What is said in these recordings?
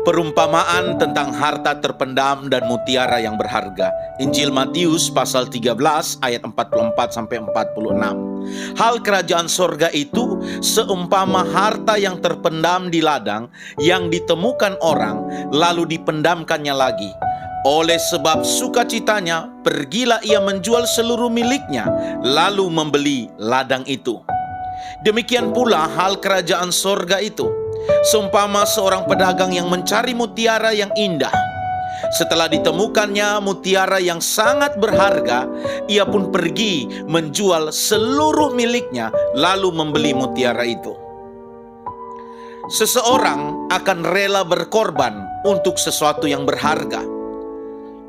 Perumpamaan tentang harta terpendam dan mutiara yang berharga. Injil Matius pasal 13 ayat 44-46. Hal kerajaan sorga itu seumpama harta yang terpendam di ladang yang ditemukan orang lalu dipendamkannya lagi. Oleh sebab sukacitanya, pergilah ia menjual seluruh miliknya lalu membeli ladang itu. Demikian pula hal kerajaan sorga itu seumpama seorang pedagang yang mencari mutiara yang indah. Setelah ditemukannya mutiara yang sangat berharga, ia pun pergi menjual seluruh miliknya lalu membeli mutiara itu. Seseorang akan rela berkorban untuk sesuatu yang berharga.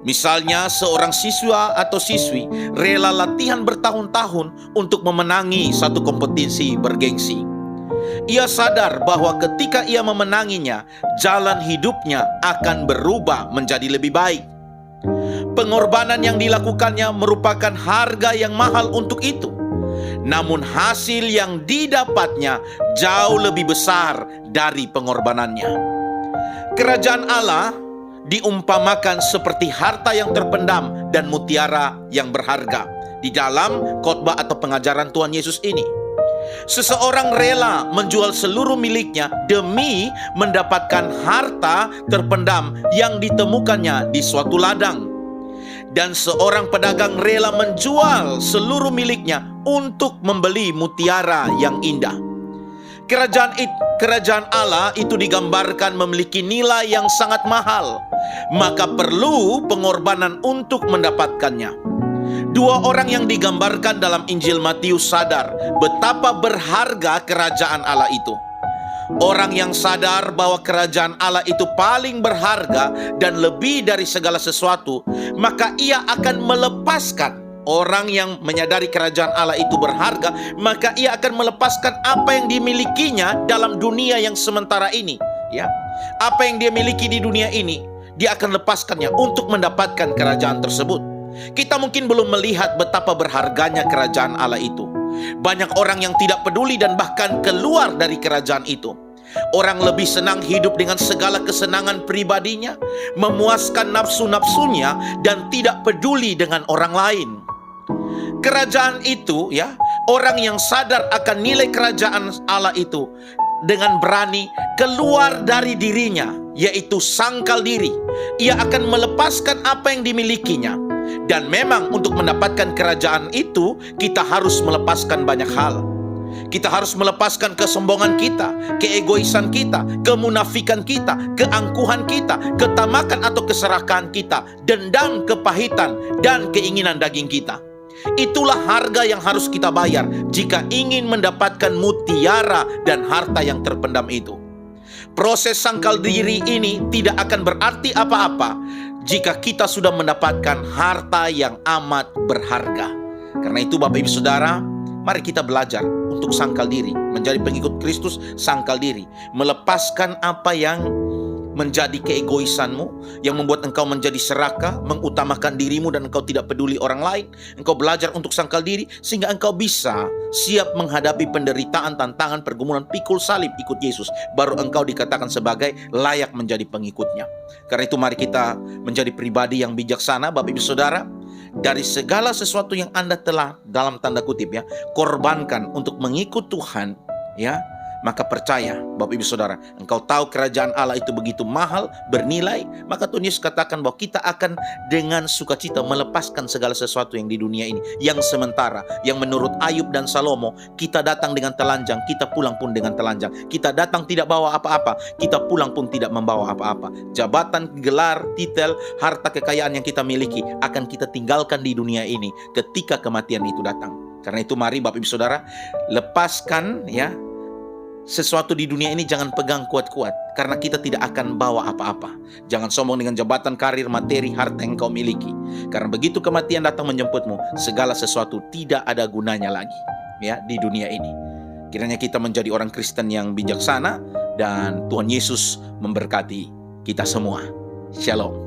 Misalnya seorang siswa atau siswi rela latihan bertahun-tahun untuk memenangi satu kompetisi bergengsi. Ia sadar bahwa ketika ia memenanginya, jalan hidupnya akan berubah menjadi lebih baik. Pengorbanan yang dilakukannya merupakan harga yang mahal untuk itu. Namun hasil yang didapatnya jauh lebih besar dari pengorbanannya. Kerajaan Allah diumpamakan seperti harta yang terpendam dan mutiara yang berharga di dalam khotbah atau pengajaran Tuhan Yesus ini. Seseorang rela menjual seluruh miliknya demi mendapatkan harta terpendam yang ditemukannya di suatu ladang. Dan seorang pedagang rela menjual seluruh miliknya untuk membeli mutiara yang indah. Kerajaan Allah itu digambarkan memiliki nilai yang sangat mahal, maka perlu pengorbanan untuk mendapatkannya. Dua orang yang digambarkan dalam Injil Matius sadar betapa berharga kerajaan Allah itu. Orang yang sadar bahwa kerajaan Allah itu paling berharga dan lebih dari segala sesuatu, maka ia akan melepaskan. Orang yang menyadari kerajaan Allah itu berharga, maka ia akan melepaskan apa yang dimilikinya dalam dunia yang sementara ini. Ya, apa yang dia miliki di dunia ini, dia akan lepaskannya untuk mendapatkan kerajaan tersebut. Kita mungkin belum melihat betapa berharganya kerajaan Allah itu. Banyak orang yang tidak peduli dan bahkan keluar dari kerajaan itu. Orang lebih senang hidup dengan segala kesenangan pribadinya, memuaskan nafsu-nafsunya, dan tidak peduli dengan orang lain. Kerajaan itu, ya, orang yang sadar akan nilai kerajaan Allah itu dengan berani keluar dari dirinya, yaitu sangkal diri. Ia akan melepaskan apa yang dimilikinya. Dan memang untuk mendapatkan kerajaan itu, kita harus melepaskan banyak hal. Kita harus melepaskan kesombongan kita, keegoisan kita, kemunafikan kita, keangkuhan kita, ketamakan atau keserakahan kita, dendam, kepahitan, dan keinginan daging kita. Itulah harga yang harus kita bayar jika ingin mendapatkan mutiara dan harta yang terpendam itu. Proses sangkal diri ini tidak akan berarti apa-apa jika kita sudah mendapatkan harta yang amat berharga. Karena itu Bapak Ibu Saudara, mari kita belajar untuk sangkal diri. Menjadi pengikut Kristus, sangkal diri. Melepaskan apa yang menjadi keegoisanmu, yang membuat engkau menjadi serakah, mengutamakan dirimu dan engkau tidak peduli orang lain. Engkau belajar untuk sangkal diri sehingga engkau bisa siap menghadapi penderitaan, tantangan, pergumulan, pikul salib ikut Yesus. Baru engkau dikatakan sebagai layak menjadi pengikutnya. Karena itu mari kita menjadi pribadi yang bijaksana, Bapak Ibu Saudara. Dari segala sesuatu yang Anda telah, dalam tanda kutip ya, korbankan untuk mengikut Tuhan, ya, maka percaya Bapak Ibu Saudara, engkau tahu kerajaan Allah itu begitu mahal, bernilai, maka Tuhan Yesus katakan bahwa kita akan dengan sukacita melepaskan segala sesuatu yang di dunia ini, yang sementara, yang menurut Ayub dan Salomo, kita datang dengan telanjang, kita pulang pun dengan telanjang. Kita datang tidak bawa apa-apa, kita pulang pun tidak membawa apa-apa. Jabatan, gelar, titel, harta kekayaan yang kita miliki akan kita tinggalkan di dunia ini ketika kematian itu datang. Karena itu mari Bapak Ibu Saudara, lepaskan ya sesuatu di dunia ini, jangan pegang kuat-kuat, karena kita tidak akan bawa apa-apa. Jangan sombong dengan jabatan, karir, materi, harta yang kau miliki. Karena begitu kematian datang menjemputmu, segala sesuatu tidak ada gunanya lagi ya di dunia ini. Kiranya kita menjadi orang Kristen yang bijaksana, dan Tuhan Yesus memberkati kita semua. Shalom.